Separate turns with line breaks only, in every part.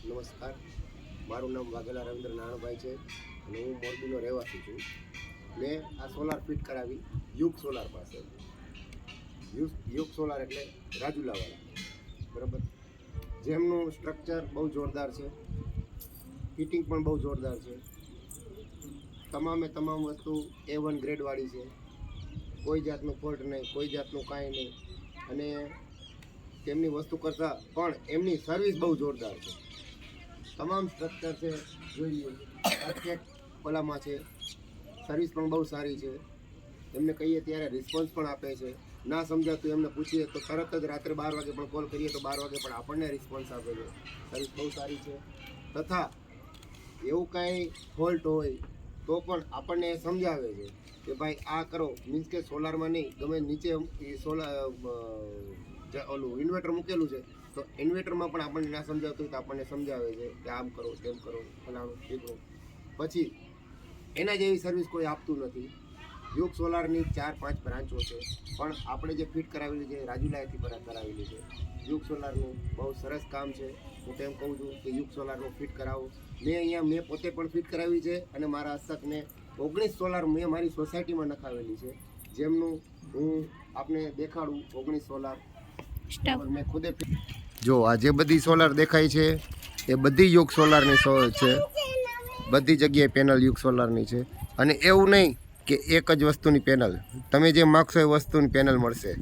નમસ્કાર, મારું નામ વાઘેલા રવિન્દ્ર નાણભાઈ છે અને હું મોરબીનો રહેવાસી છું. મેં આ સોલાર ફિટ કરાવી યુગ સોલાર પાસે. યુગ સોલાર એટલે રાજુલાવાળા, બરાબર. જેમનું સ્ટ્રક્ચર બહુ જોરદાર છે, ફિટિંગ પણ બહુ જોરદાર છે. તમામ વસ્તુ A1 ગ્રેડવાળી છે. કોઈ જાતનું ફોલ્ટ નહીં, કોઈ જાતનું કાંઈ નહીં. અને તેમની વસ્તુ કરતાં પણ એમની સર્વિસ બહુ જોરદાર છે. તમામ સ્ટ્રક્ચર છે, જોઈ લો. પરફેક્ટ ઓલામાં છે. સર્વિસ પણ બહુ સારી છે. એમને કહીએ ત્યારે રિસ્પોન્સ પણ આપે છે. ના સમજાતું એમને પૂછીએ તો તરત જ રાત્રે 12 વાગે પણ કોલ કરીએ તો 12 વાગે પણ આપણને રિસ્પોન્સ આપે છે. સર્વિસ બહુ સારી છે. તથા એવું કાંઈ ફોલ્ટ હોય તો પણ આપણને સમજાવે છે કે ભાઈ આ કરો. મીન્સ કે સોલારમાં નહીં, ગમે નીચે ઓલું ઇન્વર્ટર મૂકેલું છે તો ઇન્વર્ટરમાં પણ આપણને ના સમજાવતું હોય તો આપણને સમજાવે છે કે આમ કરો, તેમ કરો, ફલાણું ઠીકરું. પછી એના જેવી સર્વિસ કોઈ આપતું નથી. યુગ સોલારની 4-5 બ્રાન્ચો છે, પણ આપણે જે ફિટ કરાવેલી છે રાજુલાથી કરાવેલી છે. યુગ સોલારનું બહુ સરસ કામ છે. હું તેમ કહું છું કે યુગ સોલારનું ફિટ કરાવો. મેં પોતે પણ ફિટ કરાવી છે અને મારા હસ્તકને 19 સોલાર મેં મારી સોસાયટીમાં નખાવેલી છે, જેમનું હું આપને દેખાડું. 19 સોલાર મેં ખુદે. જો આ જે બધી સોલાર દેખાય છે એ બધી યુગ સોલારની છે. બધી જગ્યાએ પેનલ યુગ સોલારની છે. અને એવું નહીં કે એક જ વસ્તુની પેનલ, તમે જે માગશો એ વસ્તુની પેનલ મળશે.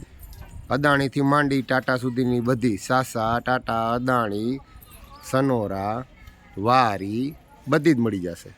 અદાણીથી માંડી ટાટા સુધીની બધી, સાસા, ટાટા, અદાણી, સનોરા, વારી બધી જ મળી જશે.